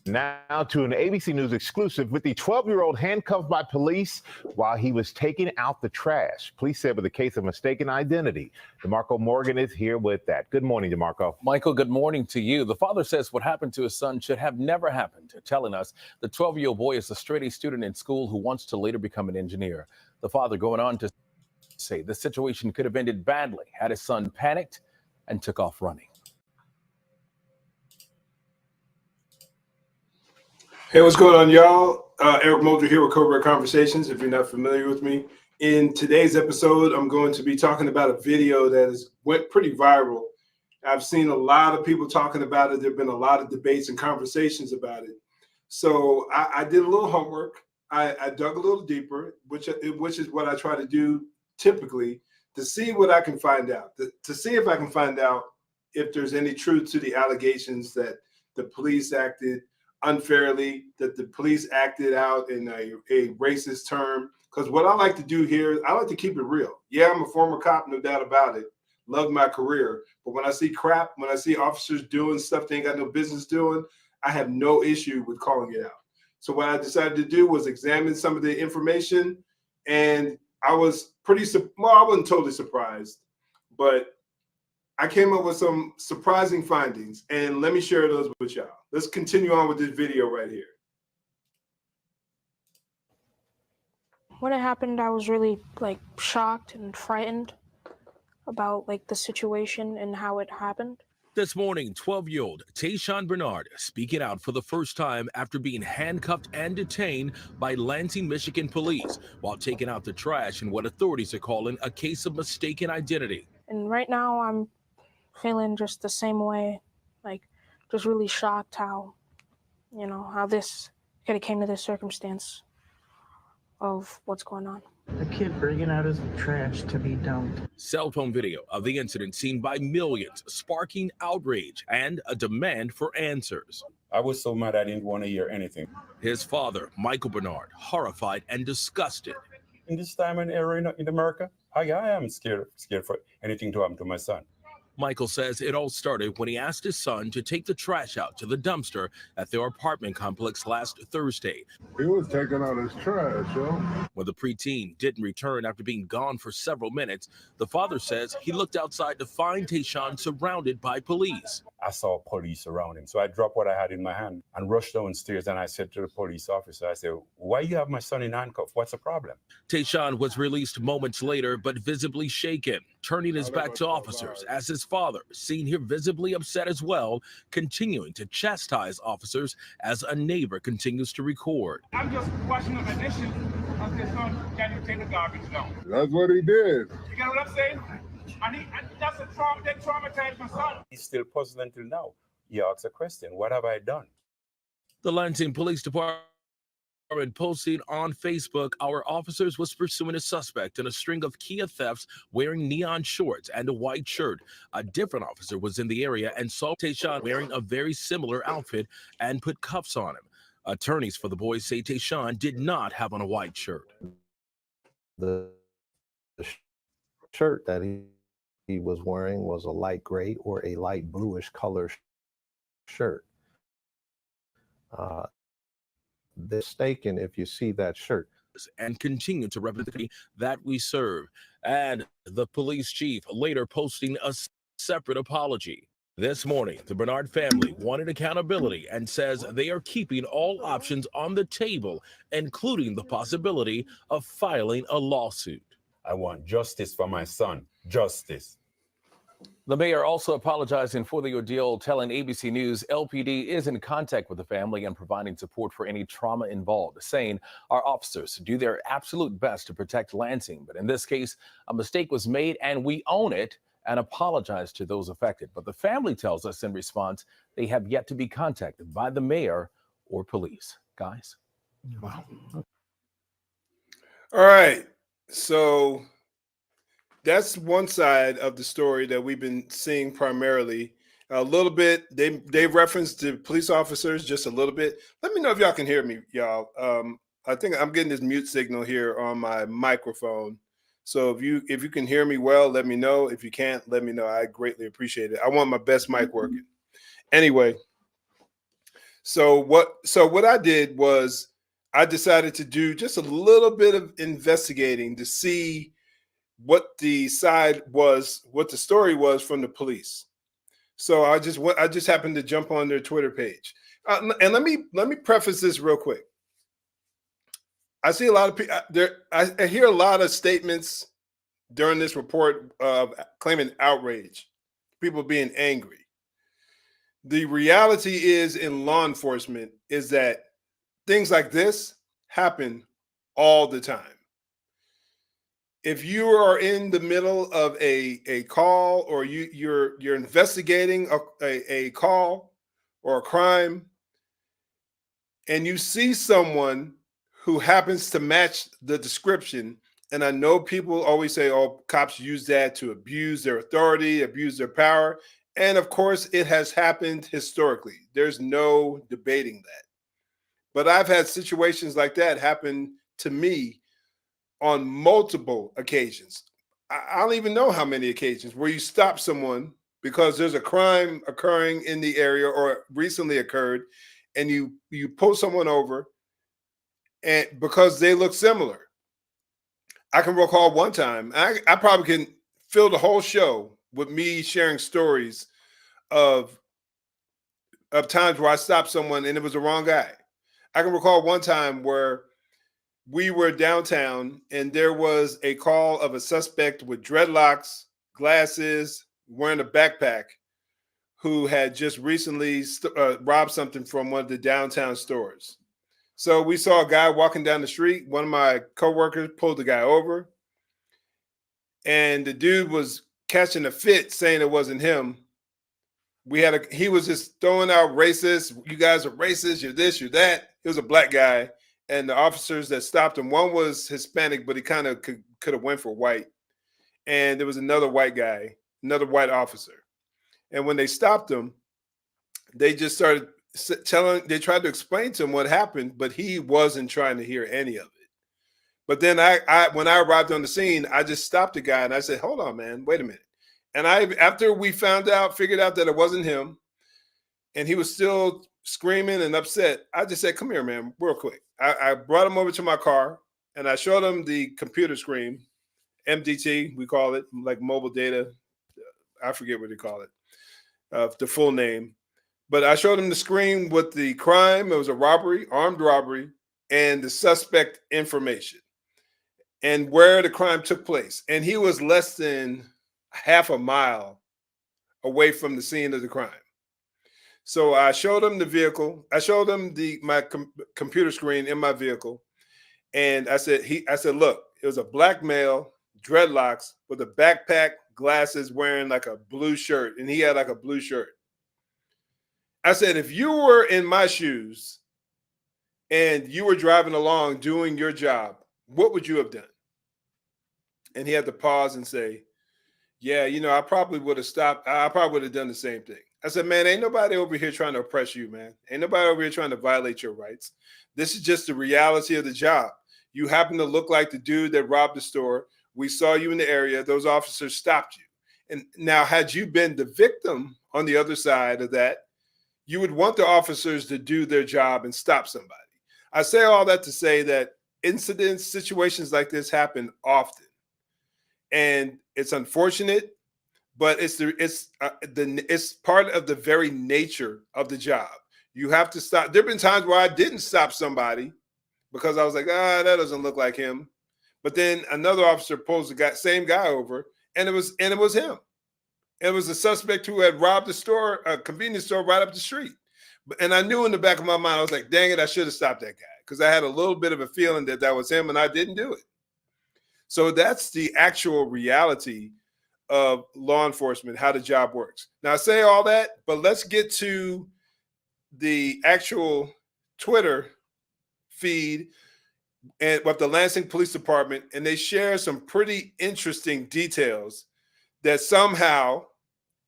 Now to an ABC News exclusive with the 12-year-old handcuffed by police while he was taking out the trash. Police said with a case of mistaken identity. DeMarco Morgan is here with that. Good morning, DeMarco. Michael, good morning to you. The father says what happened to his son should have never happened, telling us the 12-year-old boy is a straight-A student in school who wants to later become an engineer. The father going on to say the situation could have ended badly had his son panicked and took off running. Hey, what's going on, y'all? Eric Mulder here with Cobra Conversations. If you're not familiar with me, in today's episode, I'm going to be talking about a video that went pretty viral. I've seen a lot of people talking about it. There have been a lot of debates and conversations about it. So I did a little homework. I dug a little deeper, which is what I try to do typically, to see what I can find out, to see if I can find out if there's any truth to the allegations that the police acted unfairly, that the police acted out in a racist term. Because what I like to do here, I like to keep it real. Yeah, I'm a former cop, no doubt about it. Love my career. But when I see crap, when I see officers doing stuff they ain't got no business doing, I have no issue with calling it out. So what I decided to do was examine some of the information, and I was I wasn't totally surprised, but I came up with some surprising findings, and let me share those with y'all. Let's continue on with this video right here. When it happened, I was really shocked and frightened about the situation and how it happened. This morning, 12-year-old Tayshawn Bernard speaking out for the first time after being handcuffed and detained by Lansing, Michigan police while taking out the trash in what authorities are calling a case of mistaken identity. And right now I'm feeling just the same way, just really shocked how this could have came to this circumstance of what's going on. A kid bringing out his trash to be dumped. Cell phone video of the incident seen by millions, sparking outrage and a demand for answers. I was so mad I didn't want to hear anything. His father, Michael Bernard, horrified and disgusted. In this time and era in America, I am scared for anything to happen to my son. Michael says it all started when he asked his son to take the trash out to the dumpster at their apartment complex last Thursday. He was taking out his trash, yo. When the preteen didn't return after being gone for several minutes, the father says he looked outside to find Tayshawn surrounded by police. I saw police around him, so I dropped what I had in my hand and rushed downstairs, and I said to the police officer, I said, "Why you have my son in handcuffs? What's the problem?" Tayshawn was released moments later, but visibly shaken, turning his back to officers as his father, seen here visibly upset as well, continuing to chastise officers as a neighbor continues to record. I'm just questioning the condition of this son. Can you take the garbage down? That's what he did. You get what I'm saying? And that's a trauma that traumatized my son. He's still puzzled until now. He asks a question, what have I done? The Lansing Police Department posting on Facebook, our officers was pursuing a suspect in a string of Kia thefts wearing neon shorts and a white shirt. A different officer was in the area and saw Tayshawn wearing a very similar outfit and put cuffs on him. Attorneys for the boys say Tayshawn did not have on a white shirt. The shirt that he was wearing was a light gray or a light bluish color shirt. Mistaken if you see that shirt. And continue to represent that we serve. And the police chief later posting a separate apology. This morning, the Bernard family wanted accountability and says they are keeping all options on the table, including the possibility of filing a lawsuit. I want justice for my son. Justice. The mayor also apologizing for the ordeal, telling ABC News LPD is in contact with the family and providing support for any trauma involved, saying our officers do their absolute best to protect Lansing. But in this case, a mistake was made and we own it and apologize to those affected. But the family tells us in response they have yet to be contacted by the mayor or police. Guys. Wow. All right. So that's one side of the story that we've been seeing primarily. A little bit, they referenced the police officers just a little bit. Let me know if y'all can hear me, y'all. I think I'm getting this mute signal here on my microphone. So if you can hear me well, let me know. If you can't, let me know. I greatly appreciate it. I want my best mic working. Anyway, So what I did was I decided to do just a little bit of investigating to see what the story was from the police. So I just happened to jump on their Twitter page. And let me preface this real quick. I see a lot of people there. I hear a lot of statements during this report claiming outrage, people being angry. The reality is in law enforcement is that things like this happen all the time. If you are in the middle of a call or you're investigating a call or a crime and you see someone who happens to match the description, and I know people always say, oh, cops use that to abuse their authority, abuse their power. And of course, it has happened historically. There's no debating that. But I've had situations like that happen to me on multiple occasions. I don't even know how many occasions where you stop someone because there's a crime occurring in the area or recently occurred, and you pull someone over and because they look similar. I can recall one time, I probably can fill the whole show with me sharing stories of times where I stopped someone and it was the wrong guy. I can recall one time where we were downtown and there was a call of a suspect with dreadlocks, glasses, wearing a backpack, who had just recently robbed something from one of the downtown stores. So we saw a guy walking down the street. One of my coworkers pulled the guy over, and the dude was catching a fit saying it wasn't him. He was just throwing out racist. You guys are racist. You're this, you're that. He was a black guy. And the officers that stopped him, one was Hispanic, but he kind of could have went for white. And there was another white guy, another white officer. And when they stopped him, they just started they tried to explain to him what happened, but he wasn't trying to hear any of it. But then when I arrived on the scene, I just stopped the guy and I said, hold on, man, wait a minute. And after we figured out that it wasn't him, and he was still screaming and upset, I just said, come here, man, real quick. I brought him over to my car and I showed him the computer screen, MDT, we call it, like mobile data. I forget what they call it, the full name. But I showed him the screen with the crime. It was a robbery, armed robbery, and the suspect information and where the crime took place. And he was less than half a mile away from the scene of the crime. So I showed him the vehicle. I showed him my computer screen in my vehicle. And I said, look, it was a black male, dreadlocks, with a backpack, glasses, wearing like a blue shirt. And he had like a blue shirt. I said, if you were in my shoes and you were driving along doing your job, what would you have done? And he had to pause and say, yeah, I probably would have stopped. I probably would have done the same thing. I said, man, ain't nobody over here trying to oppress you, man. Ain't nobody over here trying to violate your rights. This is just the reality of the job. You happen to look like the dude that robbed the store. We saw you in the area. Those officers stopped you. And now, had you been the victim on the other side of that, you would want the officers to do their job and stop somebody. I say all that to say that situations like this happen often. And it's unfortunate, but it's part of the very nature of the job. You have to stop. There have been times where I didn't stop somebody because I was like, that doesn't look like him. But then another officer pulls the same guy over, and it was him. It was a suspect who had robbed a convenience store right up the street. And I knew in the back of my mind, I was like, dang it, I should have stopped that guy, because I had a little bit of a feeling that was him, and I didn't do it. So that's the actual reality of law enforcement, how the job works. Now, I say all that, but let's get to the actual Twitter feed and with the Lansing Police Department, and they share some pretty interesting details that somehow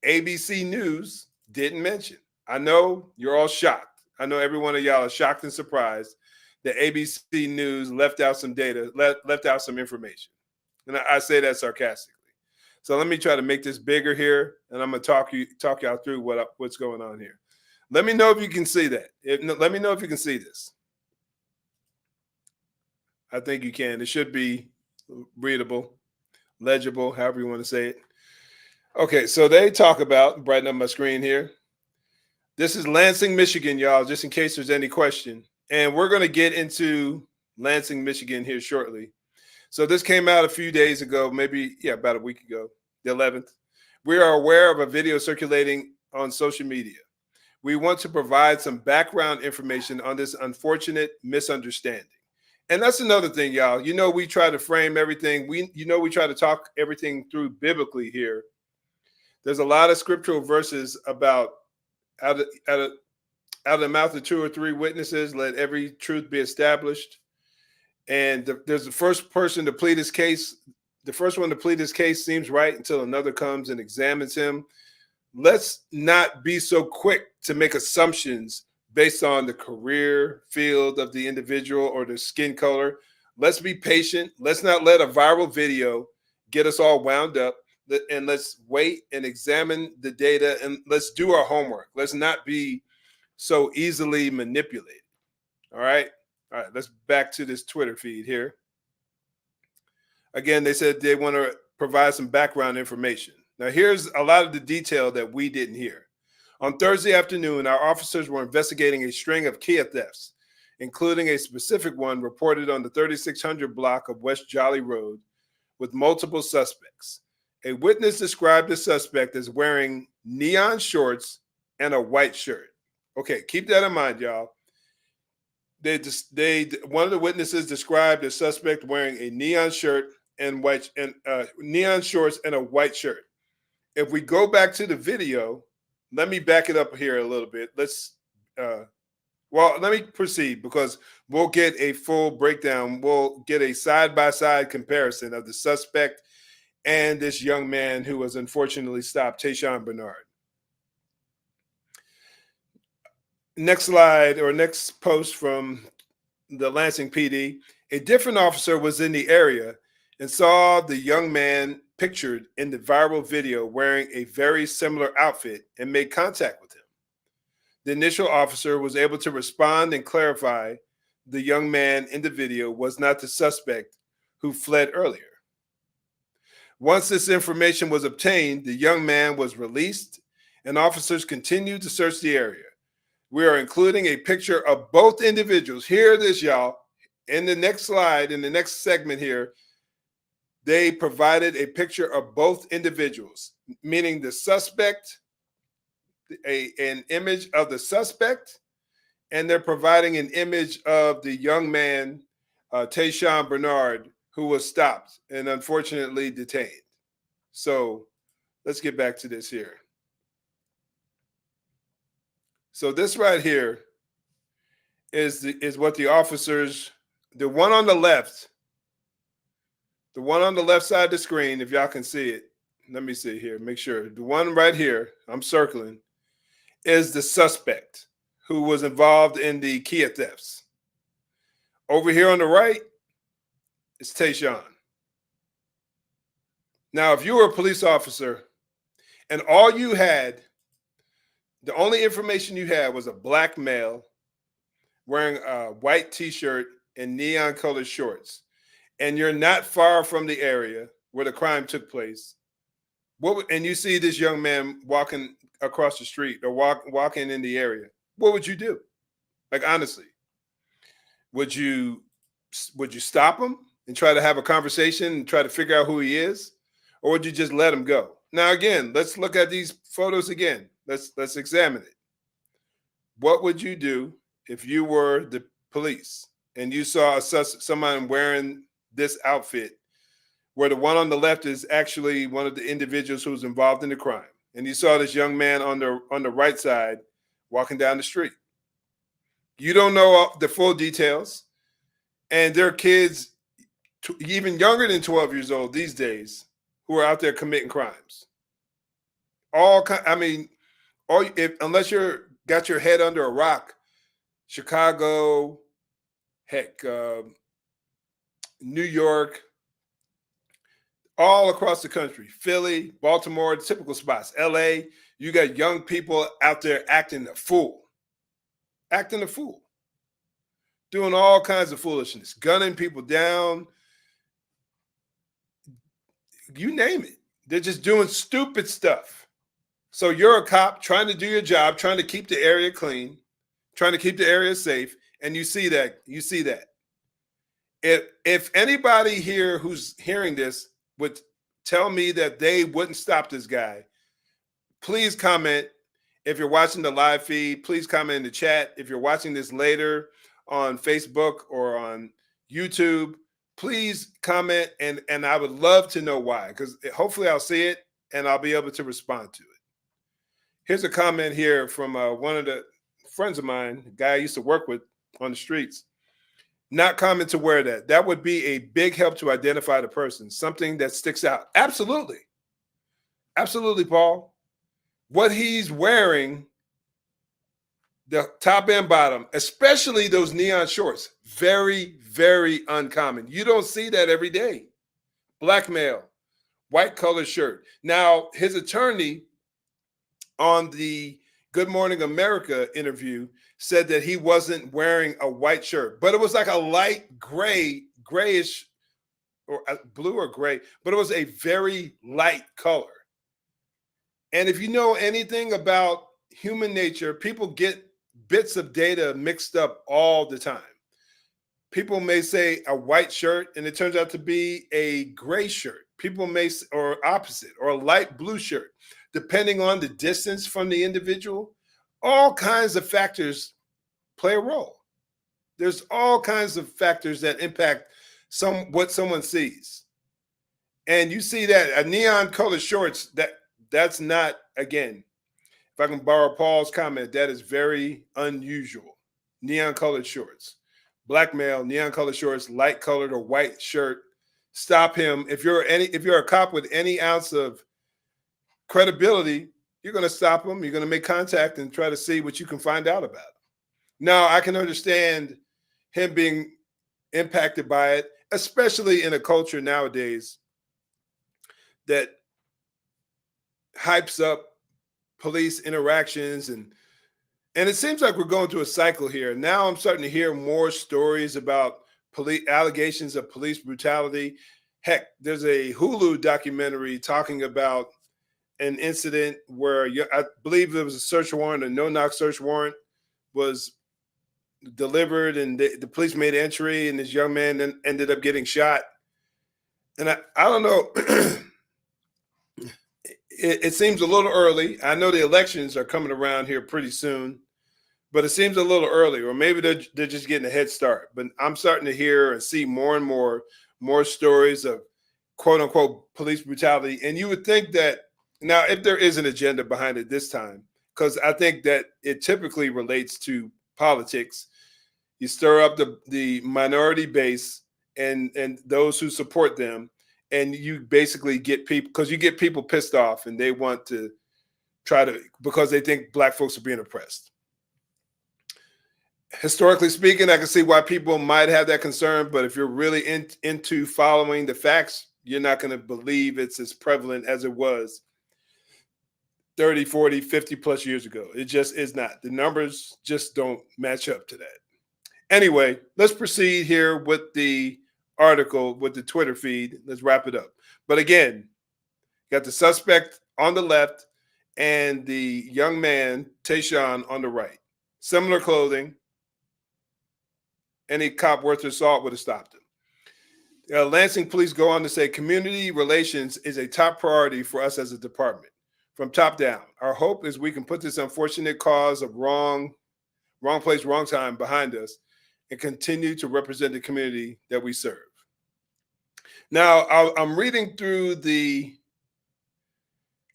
ABC News didn't mention. I know you're all shocked. I know every one of y'all are shocked and surprised that ABC News left out some data, left out some information. And I say that sarcastically. So let me try to make this bigger here, and I'm going to talk y'all through what's going on here. Let me know if you can see that. Let me know if you can see this. I think you can. It should be readable, legible, however you want to say it. Okay, so they talk about, brighten up my screen here. This is Lansing, Michigan, y'all, just in case there's any question. And we're going to get into Lansing, Michigan here shortly. So this came out a few days ago, maybe, about a week ago, the 11th. We are aware of a video circulating on social media. We want to provide some background information on this unfortunate misunderstanding. And that's another thing, y'all. You know, we try to frame everything. We try to talk everything through biblically here. There's a lot of scriptural verses about out of the mouth of 2 or 3 witnesses, let every truth be established. And there's the first person to plead his case. The first one to plead his case seems right until another comes and examines him. Let's not be so quick to make assumptions based on the career field of the individual or their skin color. Let's be patient. Let's not let a viral video get us all wound up. And let's wait and examine the data, and let's do our homework. Let's not be so easily manipulated. All right. Let's back to this Twitter feed here. Again, they said they want to provide some background information. Now, here's a lot of the detail that we didn't hear. On Thursday afternoon, our officers were investigating a string of Kia thefts, including a specific one reported on the 3600 block of West Jolly Road with multiple suspects. A witness described the suspect as wearing neon shorts and a white shirt. Okay, keep that in mind, y'all. One of the witnesses described the suspect wearing a neon shirt and neon shorts and a white shirt. If we go back to the video, let me back it up here a little bit. Let me proceed because we'll get a full breakdown. We'll get a side-by-side comparison of the suspect and this young man who was unfortunately stopped, Tayshawn Bernard. Next slide or next post from the Lansing PD. A different officer was in the area and saw the young man pictured in the viral video wearing a very similar outfit and made contact with him. The initial officer was able to respond and clarify the young man in the video was not the suspect who fled earlier. Once this information was obtained, the young man was released and officers continued to search the area. We are including a picture of both individuals. Hear this, y'all. In the next slide, in the next segment here, they provided a picture of both individuals, meaning the suspect, an image of the suspect, and they're providing an image of the young man, Tayshawn Bernard, who was stopped and unfortunately detained. So let's get back to this here. So this right here is what the officers, the one on the left side of the screen, if y'all can see it, let me see here, make sure. The one right here, I'm circling, is the suspect who was involved in the Kia thefts. Over here on the right is Tayshawn. Now, if you were a police officer and all you had, the only information you had was a black male wearing a white t-shirt and neon colored shorts, and you're not far from the area where the crime took place, and you see this young man walking across the street or walking in the area, what would you do? Like, honestly, would you stop him and try to have a conversation and try to figure out who he is? Or would you just let him go? Now, again, let's look at these photos again. Let's examine it. What would you do if you were the police and you saw someone wearing this outfit, where the one on the left is actually one of the individuals who was involved in the crime, and you saw this young man on the right side walking down the street? You don't know the full details, and there are kids even younger than 12 years old these days who are out there committing crimes. Unless you're got your head under a rock, Chicago, heck, New York, all across the country, Philly, Baltimore, typical spots, LA, You got young people out there acting a fool, doing all kinds of foolishness, gunning people down, you name it. They're just doing stupid stuff. So you're a cop trying to do your job, trying to keep the area clean, trying to keep the area safe, and you see that. If anybody here who's hearing this would tell me that they wouldn't stop this guy, please comment. If you're watching the live feed, please comment in the chat. If you're watching this later on Facebook or on YouTube, please comment, and I would love to know why, because hopefully I'll see it and I'll be able to respond to it. Here's a comment here from one of the friends of mine, a guy I used to work with on the streets. Not common to wear that. That would be a big help to identify the person, something that sticks out. Absolutely. Absolutely, Paul. What he's wearing, the top and bottom, especially those neon shorts, very, very uncommon. You don't see that every day. Black male, white collar shirt. Now, his attorney on the Good Morning America interview said that he wasn't wearing a white shirt, but it was like a light grayish, or blue or gray, but it was a very light color. And if you know anything about human nature, people get bits of data mixed up all the time. People may say a white shirt and it turns out to be a gray shirt. People may, or opposite, or a light blue shirt, depending on the distance from the individual. All kinds of factors play a role. There's all kinds of factors that impact what someone sees. And you see that neon colored shorts, that's not, again, if I can borrow Paul's comment, that is very unusual. Neon colored shorts. Black male, neon colored shorts, light colored or white shirt. Stop him. If you're a cop with any ounce of credibility, you're going to stop him. You're going to make contact and try to see what you can find out about him. Now, I can understand him being impacted by it, especially in a culture nowadays that hypes up police interactions, and it seems like we're going through a cycle here. Now I'm starting to hear more stories about allegations of police brutality. Heck, there's a Hulu documentary talking about an incident where I believe there was a search warrant, a no-knock search warrant was delivered, and the police made entry, and this young man then ended up getting shot. And I don't know. It seems a little early. I know the elections are coming around here pretty soon, but it seems a little early, or maybe they're just getting a head start. But I'm starting to hear and see more and more stories of quote unquote police brutality. And you would think that now, if there is an agenda behind it this time, because I think that it typically relates to politics, you stir up the minority base and those who support them, and you basically get people, because you get people pissed off and they want to because they think black folks are being oppressed. Historically speaking, I can see why people might have that concern, but if you're really into following the facts, you're not going to believe it's as prevalent as it was 30, 40, 50 plus years ago. It just is not. The numbers just don't match up to that. Anyway, let's proceed here with the article, with the Twitter feed. Let's wrap it up. But again, got the suspect on the left and the young man, Tayshawn, on the right. Similar clothing. Any cop worth his salt would have stopped him. Lansing police go on to say community relations is a top priority for us as a department. From top down, our hope is we can put this unfortunate cause of wrong place, wrong time behind us and continue to represent the community that we serve. Now, I'm reading through the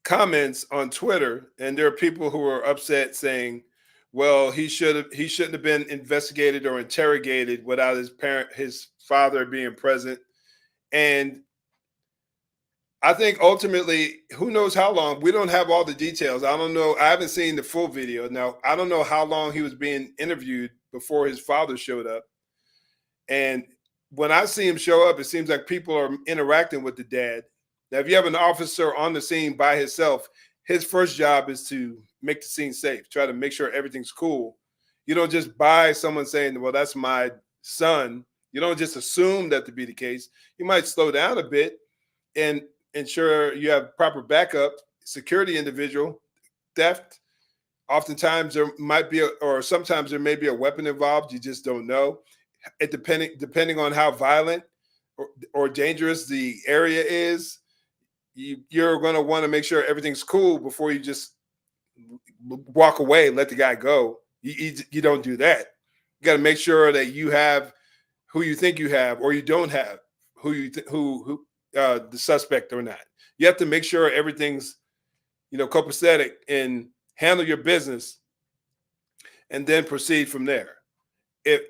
comments on Twitter, and there are people who are upset saying, well, he shouldn't have been investigated or interrogated without his father being present. And I think ultimately, who knows how long? We don't have all the details. I don't know. I haven't seen the full video. Now, I don't know how long he was being interviewed before his father showed up. And when I see him show up, it seems like people are interacting with the dad. Now, if you have an officer on the scene by himself, his first job is to make the scene safe, try to make sure everything's cool. You don't just buy someone saying, well, that's my son. You don't just assume that to be the case. You might slow down a bit and ensure you have proper backup, security individual, theft. Oftentimes there might be, or sometimes there may be a weapon involved. You just don't know. It depending on how violent or dangerous the area is, you're going to want to make sure everything's cool before you just walk away and let the guy go. You don't do that. You got to make sure that you have who you think you have, or you don't have who the suspect or not. You have to make sure everything's, copacetic, and handle your business, and then proceed from there. If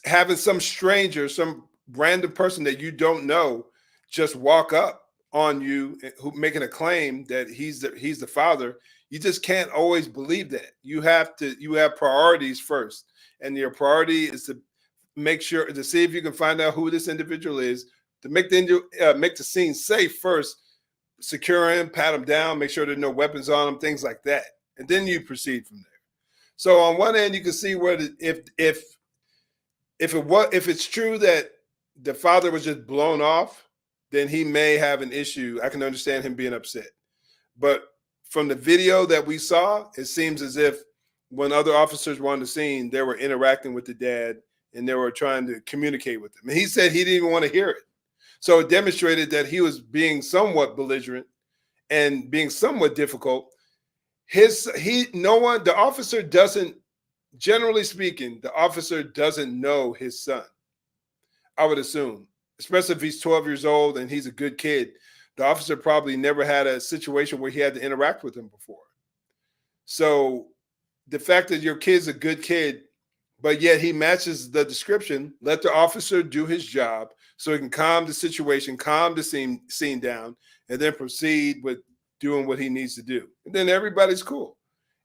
having some stranger, some random person that you don't know, just walk up on you, who making a claim that he's the father, you just can't always believe that. You have priorities first, and your priority is to make sure to see if you can find out who this individual is, to make the scene safe first, secure him, pat him down, make sure there are no weapons on him, things like that, and then you proceed from there. So on one end, you can see where if it's true that the father was just blown off, then he may have an issue. I can understand him being upset. But from the video that we saw, it seems as if when other officers were on the scene, they were interacting with the dad and they were trying to communicate with him. And he said he didn't even want to hear it. So it demonstrated that he was being somewhat belligerent and being somewhat difficult. The officer doesn't, generally speaking, the officer doesn't know his son, I would assume, especially if he's 12 years old and he's a good kid. The officer probably never had a situation where he had to interact with him before. So the fact that your kid's a good kid, but yet he matches the description, let the officer do his job so he can calm the situation, calm the scene down, and then proceed with doing what he needs to do. And then everybody's cool.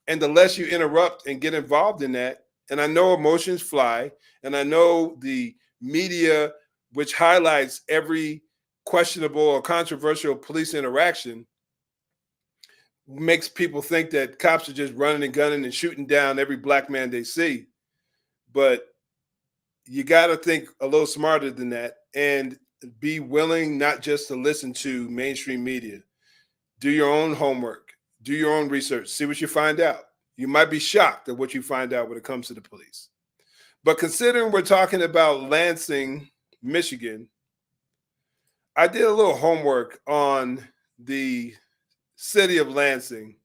And the less you interrupt and get involved in that, and I know emotions fly, and I know the media, which highlights every questionable or controversial police interaction, makes people think that cops are just running and gunning and shooting down every black man they see. But you got to think a little smarter than that and be willing not just to listen to mainstream media. Do your own homework, do your own research, see what you find out. You might be shocked at what you find out when it comes to the police. But considering we're talking about Lansing, Michigan, I did a little homework on the city of Lansing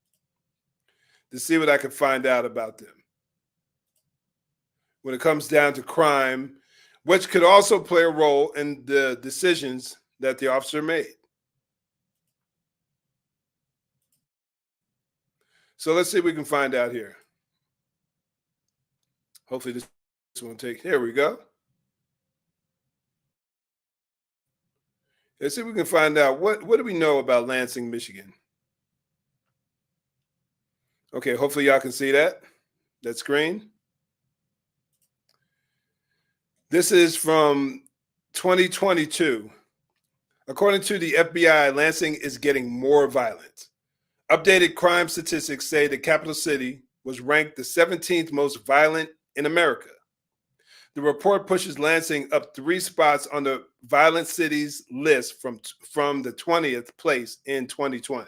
to see what I could find out about them when it comes down to crime, which could also play a role in the decisions that the officer made. So let's see if we can find out here. Hopefully this won't take, here we go. Let's see if we can find out what do we know about Lansing, Michigan. Okay, hopefully y'all can see that screen. This is from 2022. According to the FBI, Lansing is getting more violent. Updated crime statistics say the capital city was ranked the 17th most violent in America. The report pushes Lansing up 3 spots on the violent cities list from the 20th place in 2020.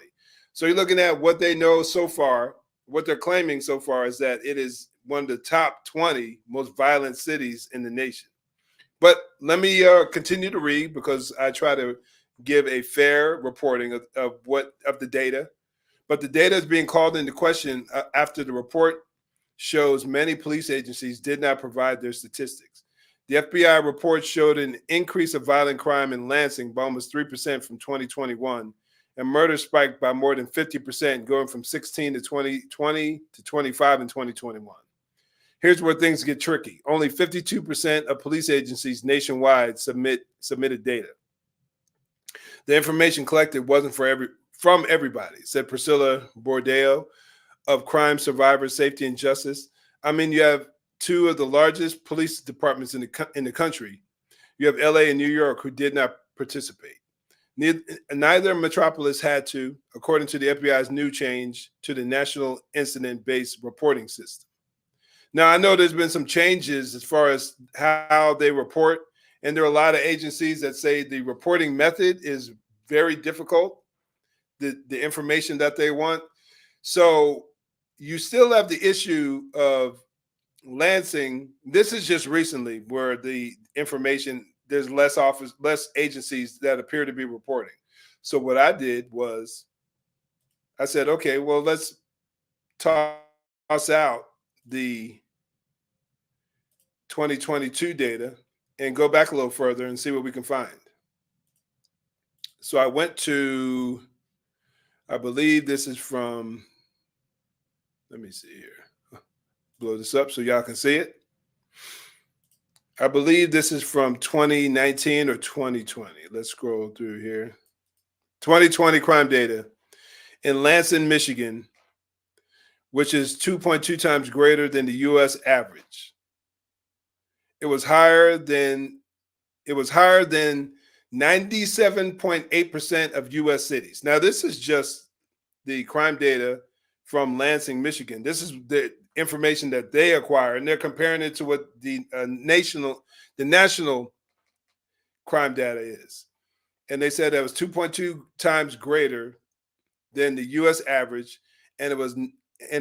So you're looking at what they know so far. What they're claiming so far is that it is one of the top 20 most violent cities in the nation. But let me continue to read, because I try to give a fair reporting of the data. But the data is being called into question after the report shows many police agencies did not provide their statistics. The FBI report showed an increase of violent crime in Lansing by almost 3% from 2021, and murder spiked by more than 50%, going from 16 to 2020 to 25 in 2021. Here's where things get tricky. Only 52% of police agencies nationwide submitted data. The information collected wasn't from everybody, said Priscilla Bordeo of Crime Survivors Safety and Justice. I mean, you have 2 of the largest police departments in the country. You have LA and New York who did not participate. Neither metropolis had to, according to the FBI's new change to the National Incident-Based Reporting System. Now, I know there's been some changes as far as how they report, and there are a lot of agencies that say the reporting method is very difficult, the information that they want. So you still have the issue of Lansing. This is just recently where the information, there's less agencies that appear to be reporting. So what I did was I said, okay, well, let's toss out the 2022 data and go back a little further and see what we can find. So I went to, I believe this is from, let me see here, blow this up so y'all can see it. I believe this is from 2019 or 2020. Let's scroll through here. 2020 crime data in Lansing, Michigan, which is 2.2 times greater than the US average. It was higher than 97.8% of US cities. Now, this is just the crime data from Lansing, Michigan. This is the information that they acquire, and they're comparing it to what the national crime data is. And they said that was 2.2 times greater than the US average, and it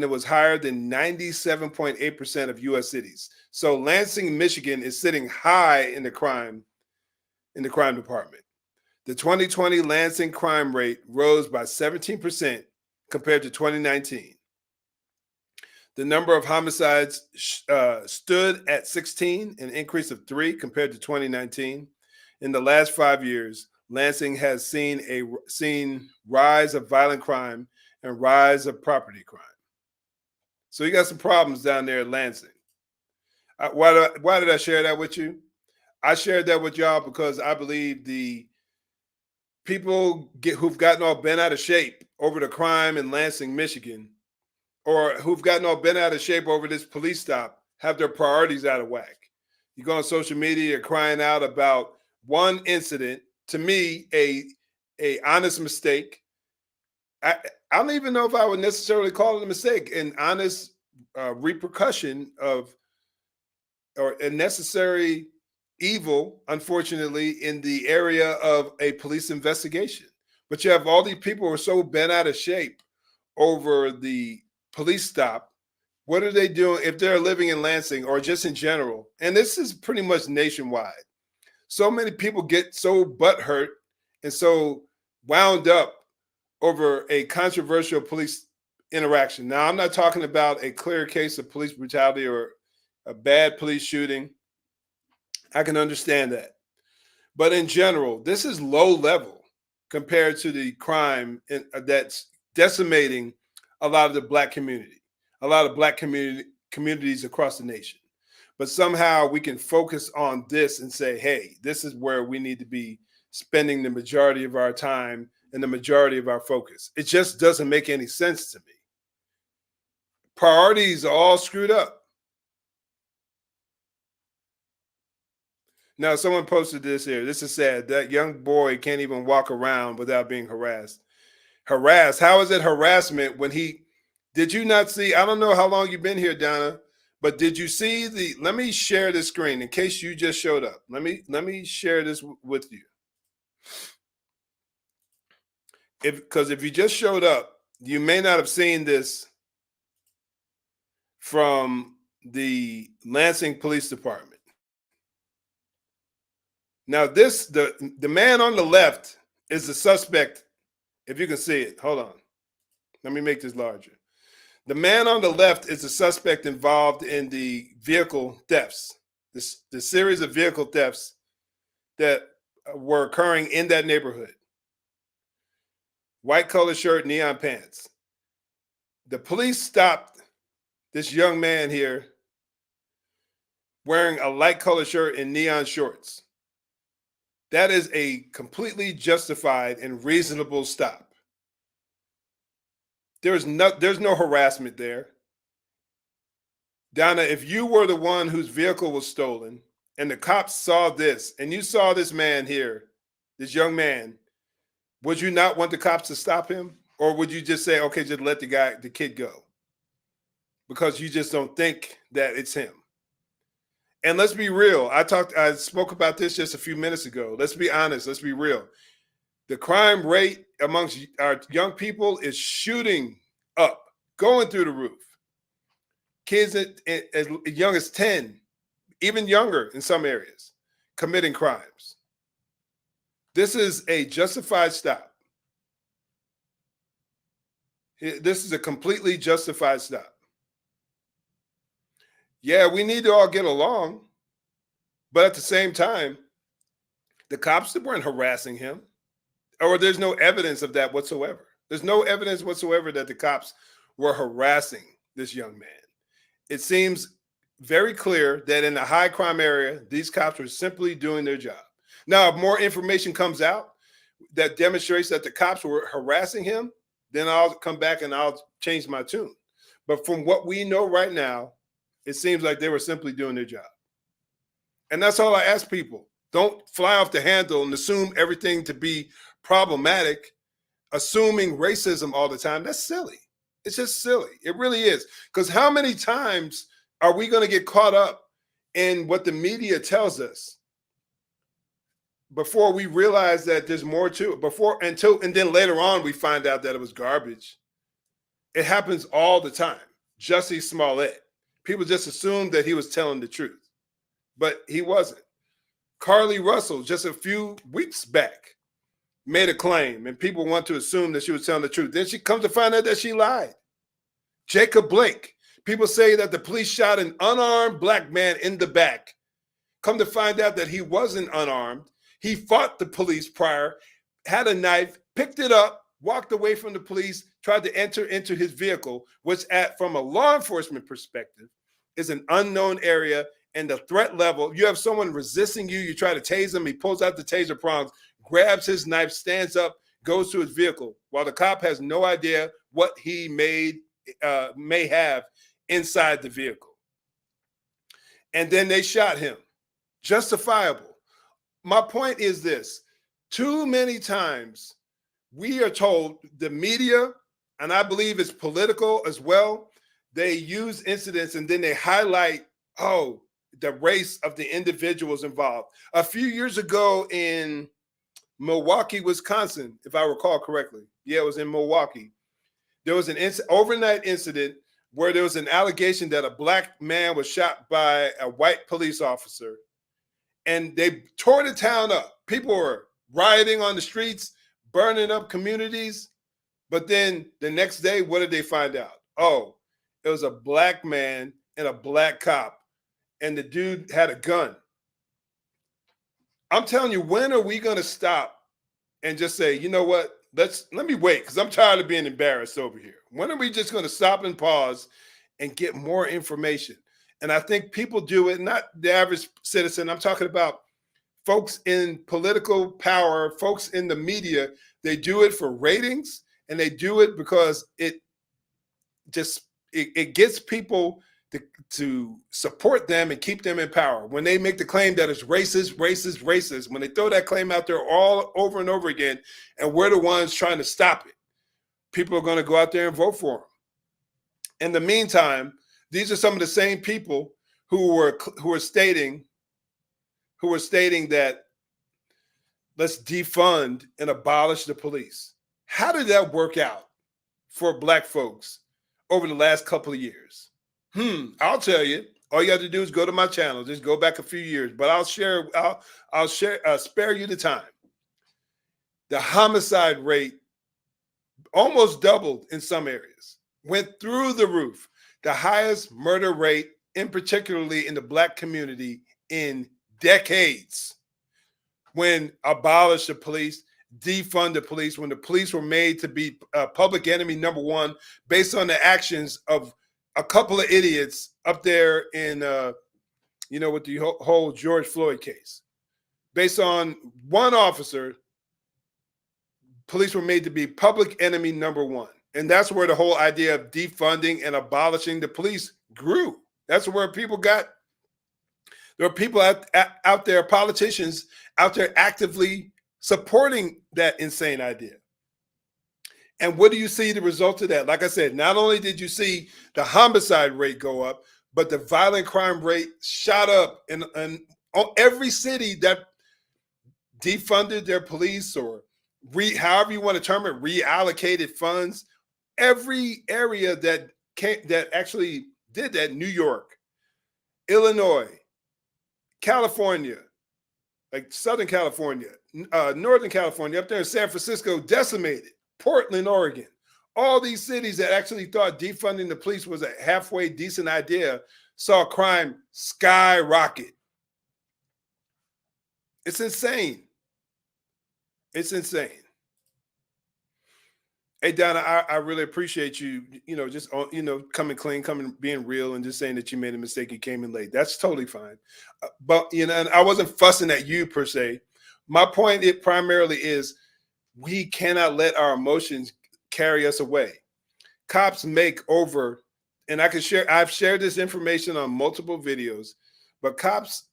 was higher than 97.8% of US cities. So Lansing, Michigan is sitting high in the crime department. The 2020 Lansing crime rate rose by 17% compared to 2019. The number of homicides stood at 16, an increase of 3 compared to 2019. In the last 5 years, Lansing has seen rise of violent crime and rise of property crime. So you got some problems down there at Lansing. Why did I share that with you? I shared that with y'all because I believe the people who've gotten all bent out of shape over the crime in Lansing, Michigan, or who've gotten all bent out of shape over this police stop have their priorities out of whack. You go on social media, you're crying out about one incident, to me, a honest mistake. I don't even know if I would necessarily call it a mistake, an honest repercussion of, or a necessary evil, unfortunately, in the area of a police investigation. But you have all these people who are so bent out of shape over the police stop. What are they doing if they're living in Lansing or just in general? And this is pretty much nationwide. So many people get so butthurt and so wound up over a controversial police interaction. Now, I'm not talking about a clear case of police brutality or a bad police shooting. I can understand that. But in general, this is low level compared to the crime that's decimating a lot of the Black community, a lot of Black communities across the nation. But somehow we can focus on this and say, hey, this is where we need to be spending the majority of our time and the majority of our focus. It just doesn't make any sense to me. Priorities are all screwed up. Now, someone posted this here. This is sad. That young boy can't even walk around without being harassed. Harassed? How is it harassment when did you not see? I don't know how long you've been here, Donna, but did you see let me share this screen in case you just showed up. Let me share this with you. Because if you just showed up, you may not have seen this from the Lansing Police Department. Now, the man on the left is the suspect. If you can see it, hold on. Let me make this larger. The man on the left is the suspect involved in the vehicle thefts, the series of vehicle thefts that were occurring in that neighborhood. White collar shirt, neon pants. The police stopped this young man here wearing a light color shirt and neon shorts. That is a completely justified and reasonable stop. There's no harassment there. Donna, if you were the one whose vehicle was stolen and the cops saw this and you saw this man here, this young man would you not want the cops to stop him? Or would you just say, okay, just let the kid go? Because you just don't think that it's him. And let's be real. I spoke about this just a few minutes ago. Let's be honest. Let's be real. The crime rate amongst our young people is shooting up, going through the roof. Kids as young as 10, even younger in some areas, committing crimes. This is a justified stop. This is a completely justified stop. Yeah, we need to all get along, but at the same time, the cops weren't harassing him, or there's no evidence of that whatsoever. There's no evidence whatsoever that the cops were harassing this young man. It seems very clear that in a high crime area, these cops were simply doing their job. Now, if more information comes out that demonstrates that the cops were harassing him, then I'll come back and I'll change my tune. But from what we know right now, it seems like they were simply doing their job. And that's all I ask people. Don't fly off the handle and assume everything to be problematic, assuming racism all the time. That's silly. It's just silly. It really is. Because how many times are we going to get caught up in what the media tells us before we realize that there's more to it? And then later on we find out that it was garbage. It happens all the time. Jussie Smollett. People just assumed that he was telling the truth, but he wasn't. Carly Russell, just a few weeks back, made a claim, and people want to assume that she was telling the truth. Then she comes to find out that she lied. Jacob Blake, people say that the police shot an unarmed black man in the back. Come to find out that he wasn't unarmed. He fought the police prior, had a knife, picked it up, walked away from the police, tried to enter into his vehicle, which from a law enforcement perspective is an unknown area, and the threat level, you have someone resisting you, you try to tase him, he pulls out the taser prongs, grabs his knife, stands up, goes to his vehicle, while the cop has no idea what he may have inside the vehicle. And then they shot him. Justifiable. My point is this: too many times we are told, the media, and I believe it's political as well, they use incidents and then they highlight, the race of the individuals involved. A few years ago in Milwaukee, Wisconsin, if I recall correctly, it was in Milwaukee, there was an overnight incident where there was an allegation that a black man was shot by a white police officer, and they tore the town up. People were rioting on the streets, burning up communities. But then the next day, what did they find out? Oh, it was a black man and a black cop, and the dude had a gun. I'm telling you, when are we going to stop and just say, you know what, let me wait, because I'm tired of being embarrassed over here. When are we just going to stop and pause and get more information? And I think people do it, not the average citizen. I'm talking about folks in political power, folks in the media. They do it for ratings, and they do it because it gets people to support them and keep them in power. When they make the claim that it's racist, when they throw that claim out there all over and over again, and we're the ones trying to stop it, people are going to go out there and vote for them. In the meantime, these are some of the same people who were stating that let's defund and abolish the police. How did that work out for black folks over the last couple of years? I'll tell you. All you have to do is go to my channel. Just go back a few years, but I'll spare you the time. The homicide rate almost doubled in some areas, went through the roof. The highest murder rate, particularly in the black community, in decades. When abolished the police, defund the police, when the police were made to be public enemy number one based on the actions of a couple of idiots up there in, with the whole George Floyd case. Based on one officer, police were made to be public enemy number one. And that's where the whole idea of defunding and abolishing the police grew. That's where people got, there are people out there, politicians out there actively supporting that insane idea. And what do you see the result of that? Like I said, not only did you see the homicide rate go up, but the violent crime rate shot up in every city that defunded their police or however you want to term it, reallocated funds. Every area that actually did that, New York, Illinois, California, like Southern California, Northern California, up there in San Francisco, decimated. Portland, Oregon, all these cities that actually thought defunding the police was a halfway decent idea saw crime skyrocket. It's insane. It's insane. Hey, Donna, I really appreciate you, just, coming clean, being real, and just saying that you made a mistake, you came in late. That's totally fine. But, and I wasn't fussing at you per se. My point, it primarily is we cannot let our emotions carry us away. Cops make over, and I've shared this information on multiple videos, but cops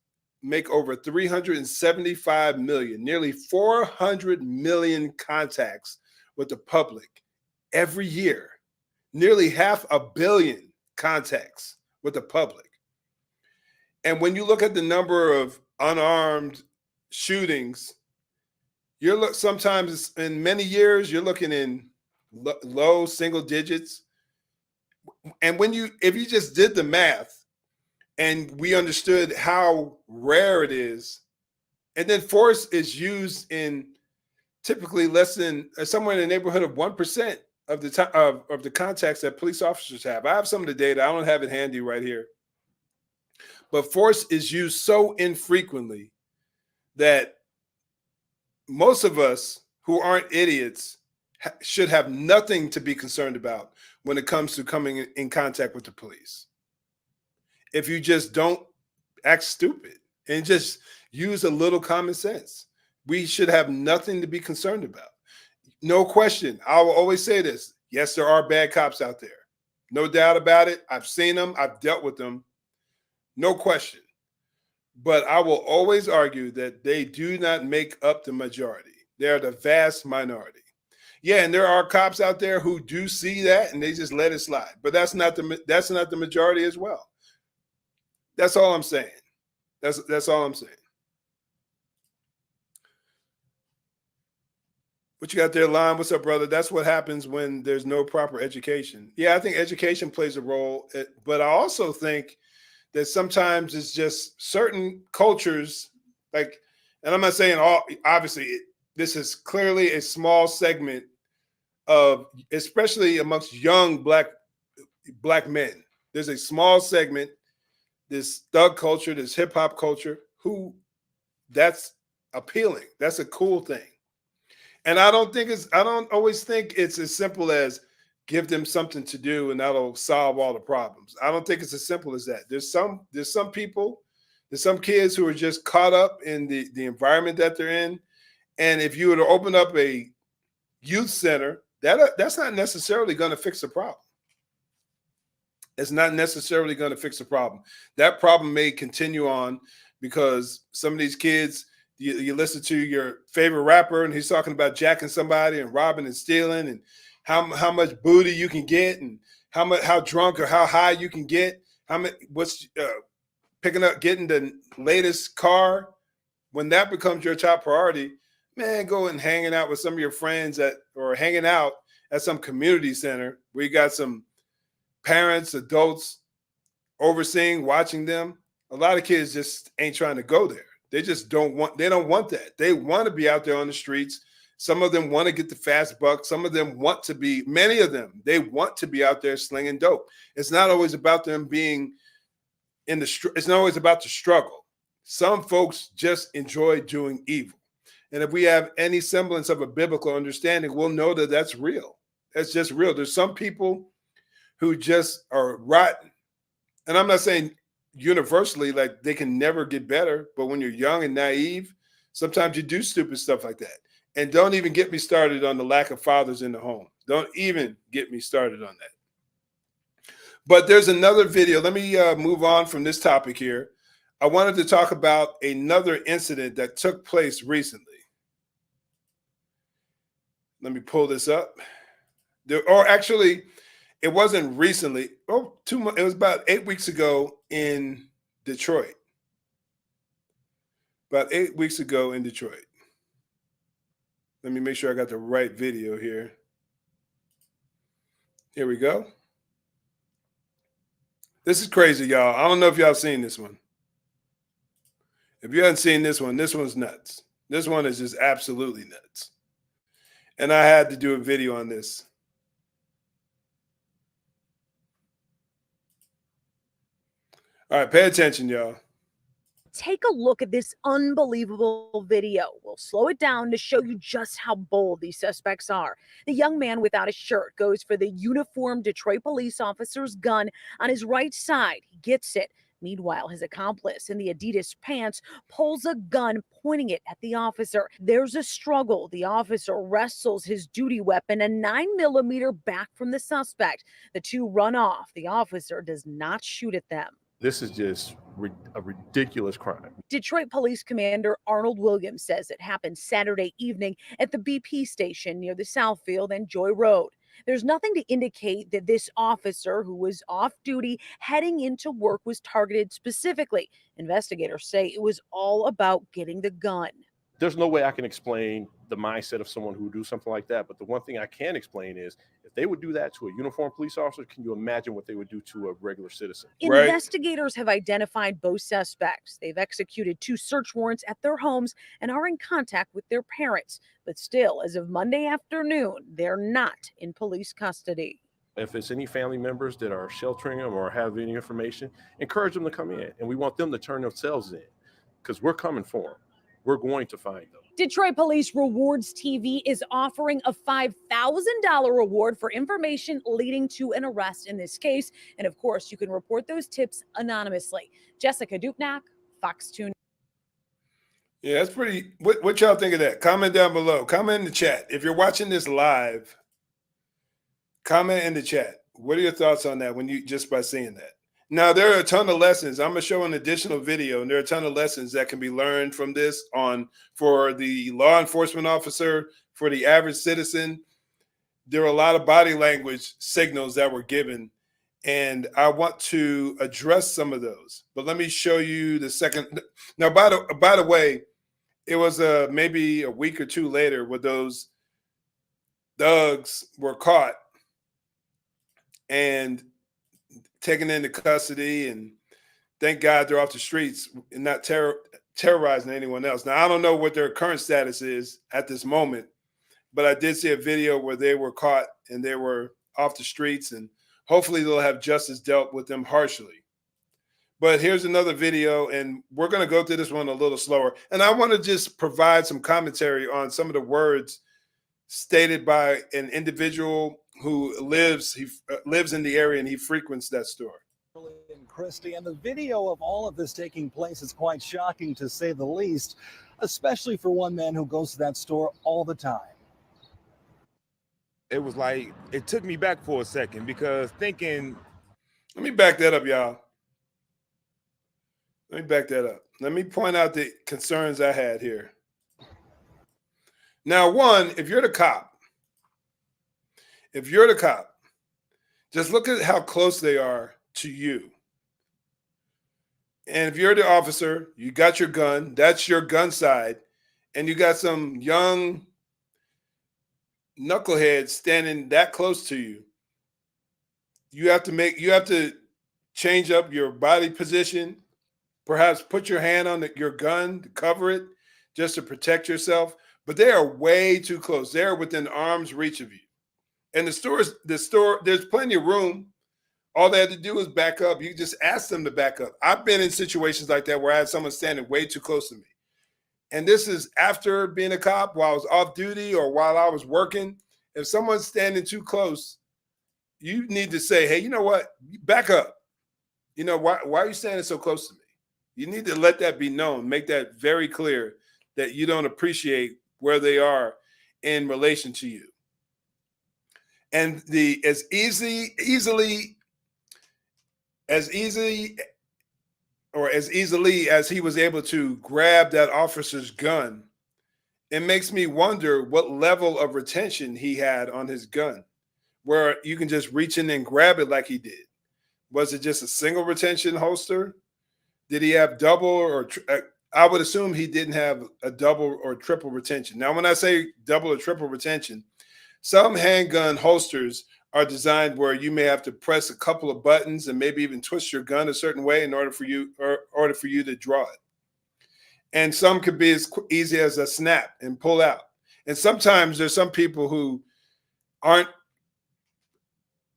make over 375 million, nearly 400 million contacts with the public every year, nearly 500 million contacts with the public. And when you look at the number of unarmed shootings, sometimes in many years, you're looking in low single digits. And if you just did the math and we understood how rare it is, and then force is used in typically less than somewhere in the neighborhood of 1% of the contacts that police officers have. I have some of the data. I don't have it handy right here. But force is used so infrequently that most of us who aren't idiots should have nothing to be concerned about when it comes to coming in contact with the police. If you just don't act stupid and just use a little common sense, we should have nothing to be concerned about. No question. I will always say this. Yes, there are bad cops out there. No doubt about it. I've seen them. I've dealt with them. No question. But I will always argue that they do not make up the majority. They are the vast minority. Yeah, and there are cops out there who do see that and they just let it slide. But that's not the majority as well. That's all I'm saying. That's all I'm saying. What you got there, Lon? What's up, brother? That's what happens when there's no proper education. Yeah, I think education plays a role, but I also think that sometimes it's just certain cultures, and I'm not saying all, obviously, this is clearly a small segment of, especially amongst young black men. There's a small segment, this thug culture, this hip hop culture, who that's appealing. That's a cool thing. And I don't always think it's as simple as give them something to do and that'll solve all the problems. I don't think it's as simple as that. There's some people, there's some kids who are just caught up in the environment that they're in. And if you were to open up a youth center, that's not necessarily going to fix the problem. It's not necessarily going to fix the problem. That problem may continue on because some of these kids, you listen to your favorite rapper and he's talking about jacking somebody and robbing and stealing and how much booty you can get and how drunk or how high you can get, getting the latest car. When that becomes your top priority, man, go and hanging out with some of your friends or hanging out at some community center where you got some parents, adults overseeing, watching them. A lot of kids just ain't trying to go there. They just don't want that. They want to be out there on the streets. Some of them want to get the fast buck. Some of them many of them, they want to be out there slinging dope. It's not always about them being it's not always about the struggle. Some folks just enjoy doing evil. And if we have any semblance of a biblical understanding, we'll know that that's real. That's just real. There's some people who just are rotten. And I'm not saying universally, like they can never get better, but when you're young and naive, sometimes you do stupid stuff like that. And don't even get me started on the lack of fathers in the home. Don't even get me started on that. But there's another video. Let me move on from this topic here. I wanted to talk about another incident that took place recently. Let me pull this up. Or actually, it wasn't recently. Oh, 2 months. It was about 8 weeks ago in Detroit. About 8 weeks ago in Detroit. Let me make sure I got the right video here. Here we go. This is crazy, y'all. I don't know if y'all seen this one. If you haven't seen this one's nuts. This one is just absolutely nuts. And I had to do a video on this. All right, pay attention, y'all. Take a look at this unbelievable video. We'll slow it down to show you just how bold these suspects are. The young man without a shirt goes for the uniformed Detroit police officer's gun on his right side. He gets it. Meanwhile, his accomplice in the Adidas pants pulls a gun, pointing it at the officer. There's a struggle. The officer wrestles his duty weapon, a 9mm, back from the suspect. The two run off. The officer does not shoot at them. This is just a ridiculous crime. Detroit Police Commander Arnold Williams says it happened Saturday evening at the BP station near the Southfield and Joy Road. There's nothing to indicate that this officer, who was off duty heading into work, was targeted specifically. Investigators say it was all about getting the gun. There's no way I can explain the mindset of someone who would do something like that. But the one thing I can explain is if they would do that to a uniformed police officer, can you imagine what they would do to a regular citizen? Right. Investigators have identified both suspects. They've executed 2 search warrants at their homes and are in contact with their parents. But still, as of Monday afternoon, they're not in police custody. If it's any family members that are sheltering them or have any information, encourage them to come in. And we want them to turn themselves in because we're coming for them. We're going to find them. Detroit Police Rewards TV is offering a $5,000 reward for information leading to an arrest in this case. And of course, you can report those tips anonymously. Jessica Dupnack, Fox 2. Yeah, that's pretty. What y'all think of that? Comment down below. Comment in the chat. If you're watching this live, comment in the chat. What are your thoughts on that just by seeing that? Now, there are a ton of lessons. I'm going to show an additional video, and there are a ton of lessons that can be learned from this for the law enforcement officer, for the average citizen. There are a lot of body language signals that were given, and I want to address some of those. But let me show you the second. Now, by the way, it was maybe a week or two later where those thugs were caught and taken into custody, and thank God they're off the streets and not terrorizing anyone else. Now, I don't know what their current status is at this moment, but I did see a video where they were caught and they were off the streets, and hopefully they'll have justice dealt with them harshly. But here's another video, and we're going to go through this one a little slower. And I want to just provide some commentary on some of the words stated by an individual who lives in the area, and he frequents that store. In Christie, and the video of all of this taking place is quite shocking, to say the least, especially for one man who goes to that store all the time. It was like, it took me back for a second because thinking. Let me back that up, y'all. Let me back that up. Let me point out the concerns I had here. Now, one, if you're the cop, just look at how close they are to you. And if you're the officer, you got your gun, that's your gun side, and you got some young knuckleheads standing that close to you. You have to change up your body position, perhaps put your hand on your gun to cover it just to protect yourself. But they are way too close. They're within arm's reach of you. And the store, there's plenty of room. All they had to do is back up. You just ask them to back up. I've been in situations like that where I had someone standing way too close to me. And this is after being a cop, while I was off duty or while I was working. If someone's standing too close, you need to say, hey, you know what? Back up. You know, why are you standing so close to me? You need to let that be known. Make that very clear that you don't appreciate where they are in relation to you. And as easily as he was able to grab that officer's gun it makes me wonder what level of retention he had on his gun, where you can just reach in and grab it like he did. Was it just a single retention holster? Did he have double or I would assume he didn't have a double or triple retention. Now, when I say double or triple retention, some handgun holsters are designed where you may have to press a couple of buttons and maybe even twist your gun a certain way in order for you to draw it. And some could be as easy as a snap and pull out. And sometimes there's some people who aren't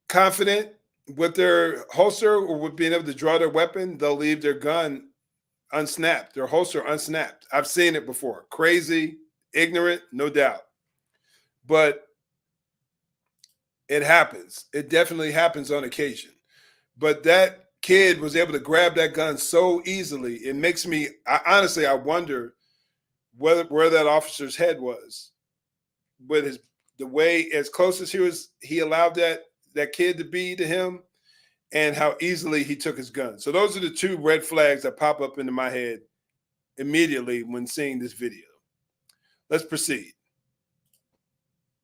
confident with their holster or with being able to draw their weapon. They'll leave their gun unsnapped, their holster unsnapped. I've seen it before. Crazy, ignorant, no doubt. But it happens. It definitely happens on occasion. But that kid was able to grab that gun so easily. It makes me, honestly, I wonder where that officer's head was with the way, as close as he allowed that kid to be to him, and how easily he took his gun. So those are the two red flags that pop up into my head immediately when seeing this video. Let's proceed.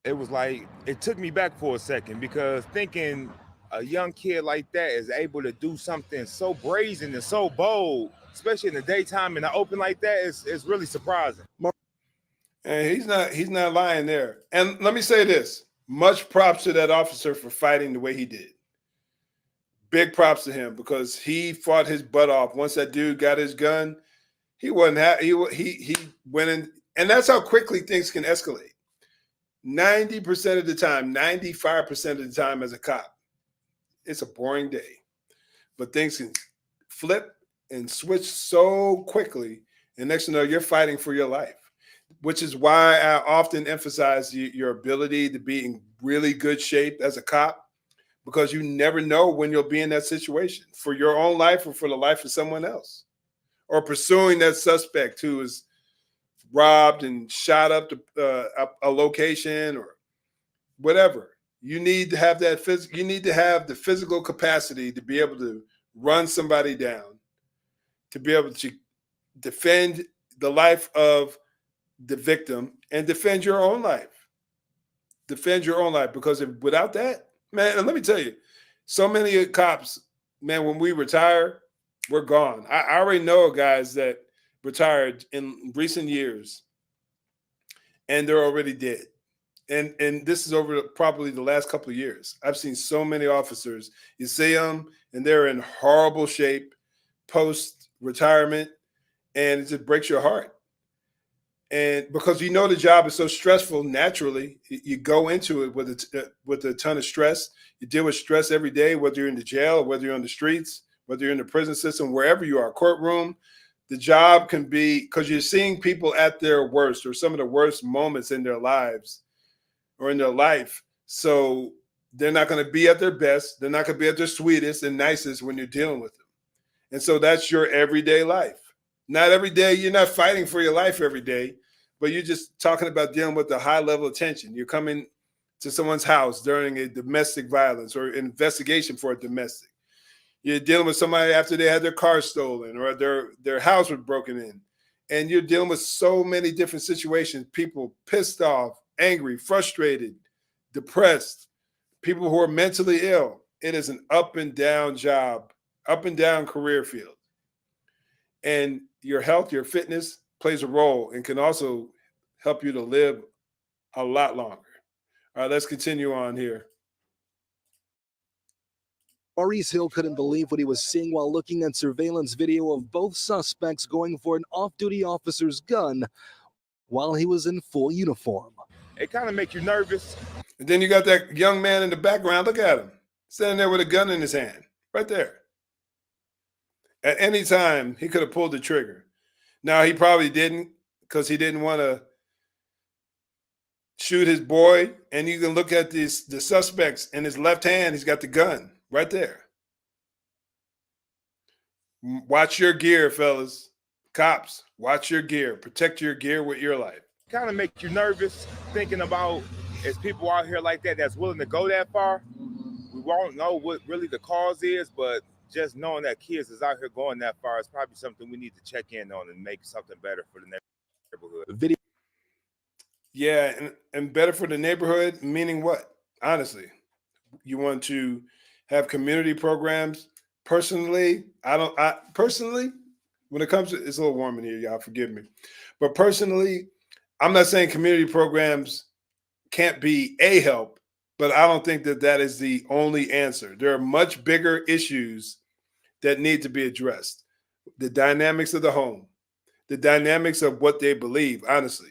It was like, it took me back for a second, because thinking a young kid like that is able to do something so brazen and so bold, especially in the daytime in the open like that, is really surprising. And he's not lying there. And let me say this, much props to that officer for fighting the way he did. Big props to him, because he fought his butt off. Once that dude got his gun, he went in, and that's how quickly things can escalate. 90% of the time, 95% of the time as a cop, it's a boring day. But things can flip and switch so quickly, and next thing you know, you're fighting for your life, which is why I often emphasize your ability to be in really good shape as a cop, because you never know when you'll be in that situation for your own life or for the life of someone else, or pursuing that suspect who is robbed and shot up to a location or whatever. You need to have that you need to have the physical capacity to be able to run somebody down, to be able to defend the life of the victim and defend your own life. Defend your own life, because without that, man, and let me tell you, so many cops, man, when we retire, we're gone. I already know guys that retired in recent years, and they're already dead. And this is over probably the last couple of years. I've seen so many officers. You see them, and they're in horrible shape post-retirement, and it just breaks your heart. And because you know the job is so stressful, naturally, you go into it with a ton of stress. You deal with stress every day, whether you're in the jail, or whether you're on the streets, whether you're in the prison system, wherever you are, courtroom. The job can be, because you're seeing people at their worst, or some of the worst moments in their lives or in their life. So they're not going to be at their best. They're not going to be at their sweetest and nicest when you're dealing with them. And so that's your everyday life. Not every day, you're not fighting for your life every day, but you're just talking about dealing with a high level of tension. You're coming to someone's house during a domestic violence or an investigation for a domestic. You're dealing with somebody after they had their car stolen or their house was broken in. And you're dealing with so many different situations, people pissed off, angry, frustrated, depressed, people who are mentally ill. It is an up and down job, up and down career field. And your health, your fitness plays a role and can also help you to live a lot longer. All right, let's continue on here. Maurice Hill couldn't believe what he was seeing while looking at surveillance video of both suspects going for an off-duty officer's gun while he was in full uniform. It kind of makes you nervous. And then you got that young man in the background. Look at him, standing there with a gun in his hand, right there. At any time, he could have pulled the trigger. Now, he probably didn't, because he didn't want to shoot his boy. And you can look at the suspects in his left hand. He's got the gun right there. Watch your gear, fellas. Cops, watch your gear. Protect your gear with your life. Kind of make you nervous thinking about, as people out here like that that's willing to go that far. We won't know what really the cause is, but just knowing that kids is out here going that far is probably something we need to check in on and make something better for the neighborhood. Yeah, and better for the neighborhood, meaning what? Honestly, you want to have community programs. Personally, I personally, when it comes to, it's a little warm in here, y'all forgive me. But personally, I'm not saying community programs can't be a help, but I don't think that that is the only answer. There are much bigger issues that need to be addressed. The dynamics of the home, the dynamics of what they believe, honestly.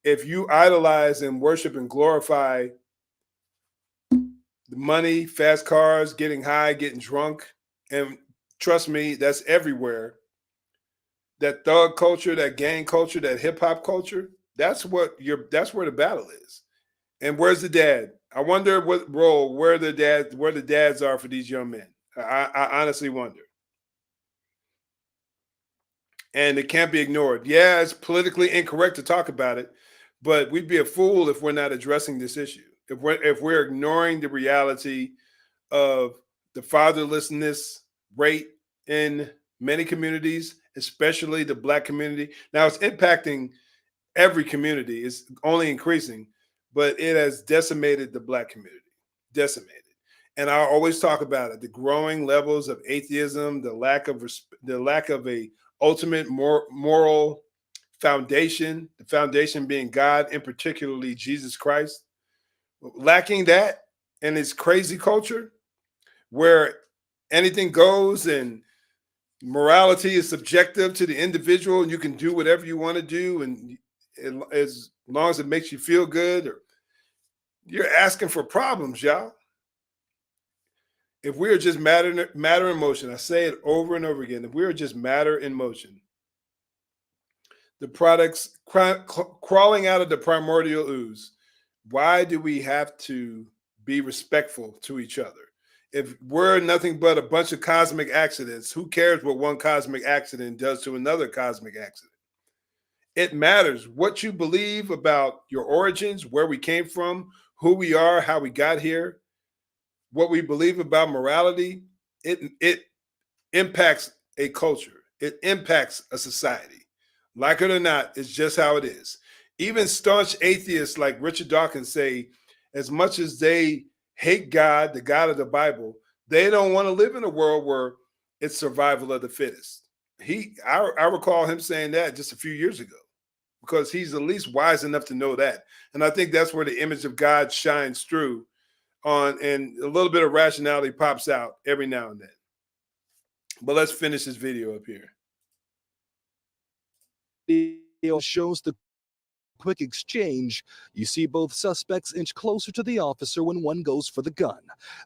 If you idolize and worship and glorify the money, fast cars, getting high, getting drunk, and trust me, that's everywhere. That thug culture, that gang culture, that hip hop culture, that's where the battle is. And where's the dad? I wonder what role where the dads are for these young men. I honestly wonder. And it can't be ignored. Yeah, it's politically incorrect to talk about it, but we'd be a fool if we're not addressing this issue. If we're ignoring the reality of the fatherlessness rate in many communities, especially the Black community. Now it's impacting every community. It's only increasing, but it has decimated the Black community. Decimated. And I always talk about it: the growing levels of atheism, the lack of a ultimate moral foundation, the foundation being God, and particularly Jesus Christ. Lacking that in this crazy culture where anything goes and morality is subjective to the individual and you can do whatever you want to do, and as long as it makes you feel good, or you're asking for problems, y'all. If we are just matter in motion, I say it over and over again, if we are just matter in motion, the products crawling out of the primordial ooze, why do we have to be respectful to each other? If we're nothing but a bunch of cosmic accidents, who cares what one cosmic accident does to another cosmic accident? It matters what you believe about your origins, where we came from, who we are, how we got here, what we believe about morality. It impacts a culture. It impacts a society. Like it or not, it's just how it is. Even staunch atheists like Richard Dawkins say, as much as they hate God, the God of the Bible, they don't want to live in a world where it's survival of the fittest. I recall him saying that just a few years ago, because he's at least wise enough to know that. And I think that's where the image of God shines through and a little bit of rationality pops out every now and then. But let's finish this video up here. Video shows the quick exchange. You see both suspects inch closer to the officer when one goes for the gun.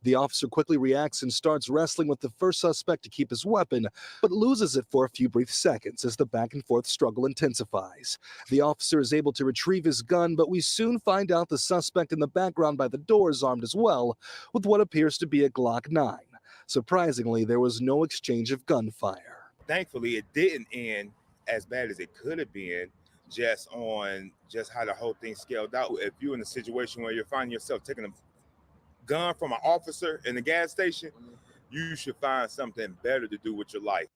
The officer quickly reacts and starts wrestling with the first suspect to keep his weapon, but loses it for a few brief seconds as the back and forth struggle intensifies. The officer is able to retrieve his gun, but we soon find out the suspect in the background by the door is armed as well, with what appears to be a Glock 9. Surprisingly, there was no exchange of gunfire. Thankfully, it didn't end as bad as it could have been, just how the whole thing scaled out. If you're in a situation where you're finding yourself taking a gun from an officer in the gas station, you should find something better to do with your life.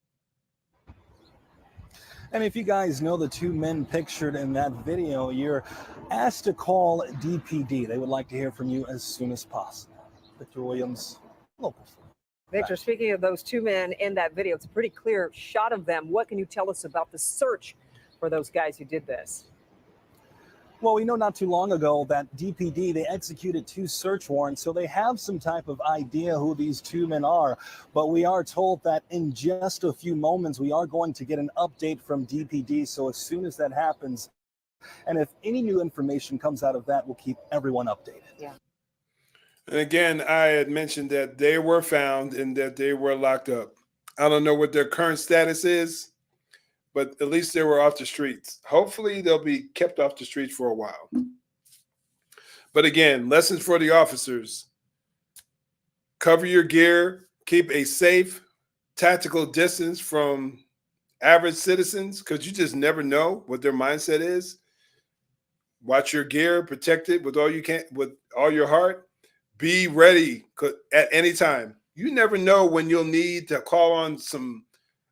And if you guys know the two men pictured in that video, you're asked to call DPD. They would like to hear from you as soon as possible. Victor Williams, local. Victor, speaking of those two men in that video, it's a pretty clear shot of them. What can you tell us about the search for those guys who did this? Well, we know not too long ago that DPD, they executed 2 search warrants, so they have some type of idea who these two men are. But we are told that in just a few moments, we are going to get an update from DPD. So as soon as that happens, and if any new information comes out of that, we'll keep everyone updated. Yeah. And again, I had mentioned that they were found and that they were locked up. I don't know what their current status is, but at least they were off the streets. Hopefully they'll be kept off the streets for a while. But again, lessons for the officers: cover your gear, keep a safe tactical distance from average citizens, because you just never know what their mindset is. Watch your gear, protect it with all you can, with all your heart. Be ready at any time. You never know when you'll need to call on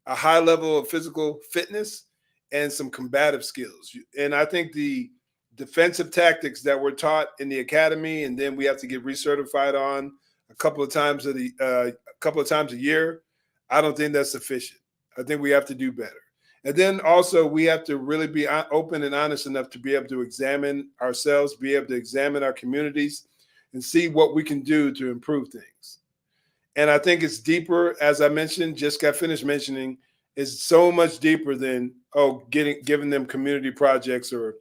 a high level of physical fitness and some combative skills. And I think the defensive tactics that we're taught in the academy, and then we have to get recertified on a couple of times a year. I don't think that's sufficient. I think we have to do better. And then also we have to really be open and honest enough to be able to examine ourselves, be able to examine our communities, and see what we can do to improve things. And I think it's deeper, as I mentioned, just got finished mentioning, is so much deeper than, giving them community projects or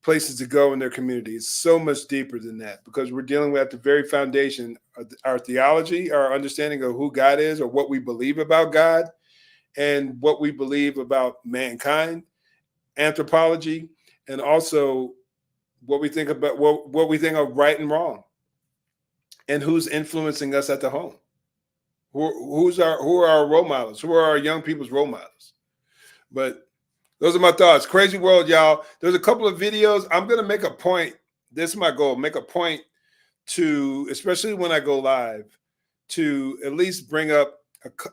places to go in their community. It's so much deeper than that, because we're dealing with at the very foundation of our theology, our understanding of who God is, or what we believe about God, and what we believe about mankind, anthropology, and also what we think about what we think of right and wrong, and who's influencing us at the home. Who are our role models? Who are our young people's role models? But those are my thoughts. Crazy world, y'all. There's a couple of videos. I'm gonna make a point. This is my goal. Make a point to, especially when I go live, to at least bring up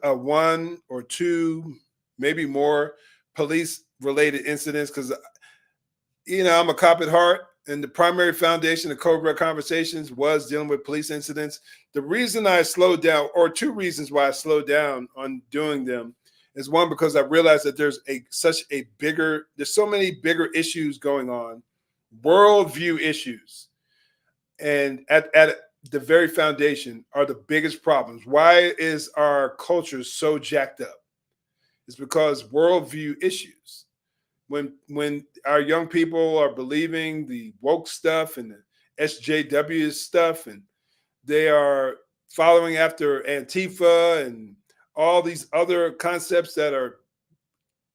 a one or two, maybe more police-related incidents, because I'm a cop at heart, and the primary foundation of Code Red Conversations was dealing with police incidents. The reason I slowed down, or two reasons why I slowed down on doing them, is one, because I realized that there's so many bigger issues going on, worldview issues, and at the very foundation are the biggest problems. Why is our culture so jacked up? It's because worldview issues. When our young people are believing the woke stuff and the SJW stuff, and they are following after Antifa and all these other concepts that are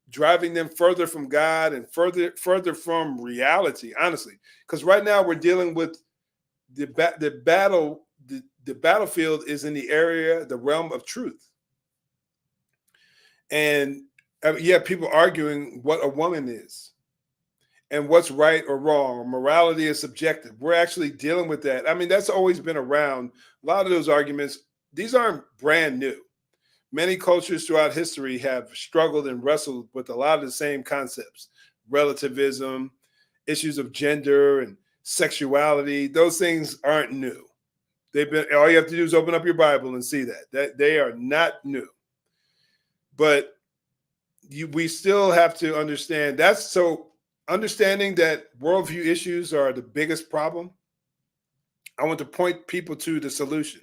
driving them further from God and further from reality, honestly. Because right now we're dealing with the battlefield is in the realm of truth. And people arguing what a woman is and what's right or wrong. Morality is subjective. We're actually dealing with that. I mean, that's always been around. A lot of those arguments, these aren't brand new. Many cultures throughout history have struggled and wrestled with a lot of the same concepts: relativism, issues of gender and sexuality. Those things aren't new. All you have to do is open up your Bible and see that they are not new. But we still have to understand understanding that worldview issues are the biggest problem. I want to point people to the solution,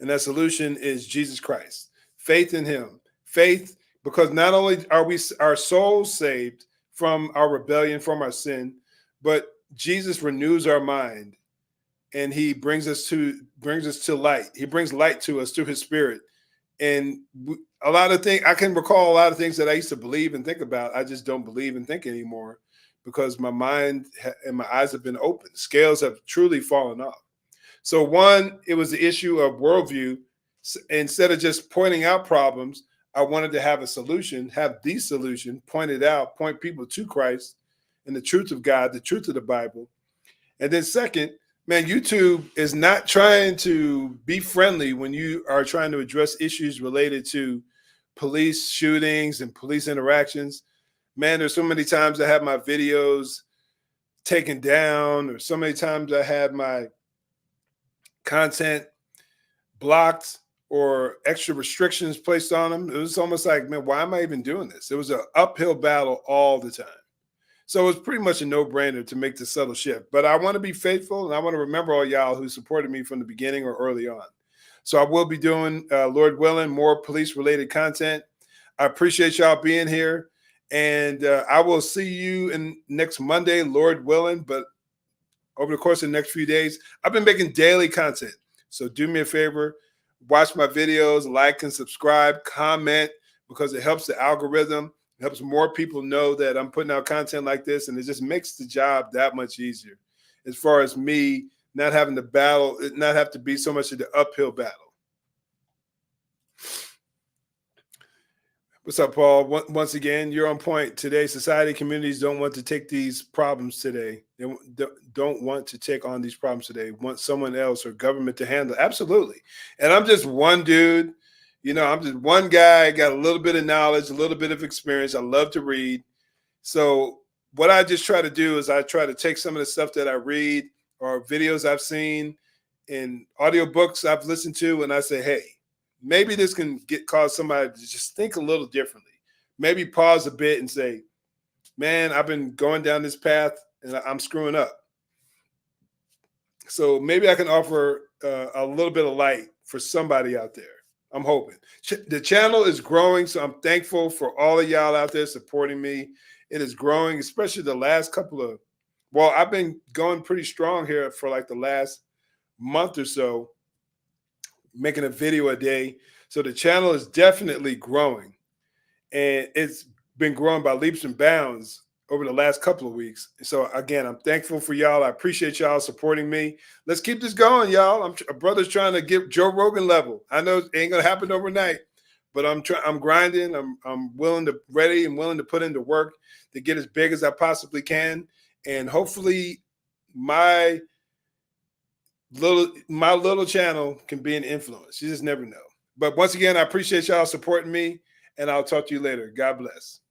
and that solution is Jesus Christ. Faith in him. Faith, because not only are our souls saved from our rebellion, from our sin, but Jesus renews our mind, and he brings us to light. He brings light to us through his Spirit. And a lot of things, I can recall a lot of things that I used to believe and think about. I just don't believe and think anymore, because my mind and my eyes have been opened. Scales have truly fallen off. So one, it was the issue of worldview. Instead of just pointing out problems, I wanted to have the solution, point people to Christ and the truth of God, the truth of the Bible. And then second, man, YouTube is not trying to be friendly when you are trying to address issues related to police shootings and police interactions. Man, there's so many times I have my videos taken down, or so many times I had my content blocked or extra restrictions placed on them. It was almost like, man, why am I even doing this? It was an uphill battle all the time. So it was pretty much a no-brainer to make the subtle shift. But I want to be faithful, and I want to remember all y'all who supported me from the beginning or early on. So I will be doing, Lord willing, more police-related content. I appreciate y'all being here. And I will see you next Monday, Lord willing. But over the course of the next few days, I've been making daily content. So do me a favor, watch my videos, like and subscribe, comment, because it helps the algorithm. It helps more people know that I'm putting out content like this, and it just makes the job that much easier as far as me not having to battle, not have to be so much of the uphill battle. What's up, Paul? Once again, you're on point. Today, society, communities don't want to take these problems today. They don't want to take on these problems today. Want someone else or government to handle. Absolutely. And I'm just one dude. I'm just one guy, got a little bit of knowledge, a little bit of experience. I love to read. So what I just try to do is I try to take some of the stuff that I read or videos I've seen in audiobooks I've listened to, and I say, hey, maybe this can cause somebody to just think a little differently. Maybe pause a bit and say, man, I've been going down this path and I'm screwing up. So maybe I can offer a little bit of light for somebody out there. I'm hoping. The channel is growing, so I'm thankful for all of y'all out there supporting me. It is growing, especially the last couple of, well, I've been going pretty strong here for like the last month or so, making a video a day. So the channel is definitely growing, and it's been growing by leaps and bounds over the last couple of weeks. So again, I'm thankful for y'all. I appreciate y'all supporting me. Let's keep this going, y'all. A brother's trying to get Joe Rogan level. I know it ain't gonna happen overnight, but I'm grinding. I'm willing to put into work to get as big as I possibly can, and hopefully my little channel can be an influence. You just never know. But once again, I appreciate y'all supporting me, and I'll talk to you later. God bless.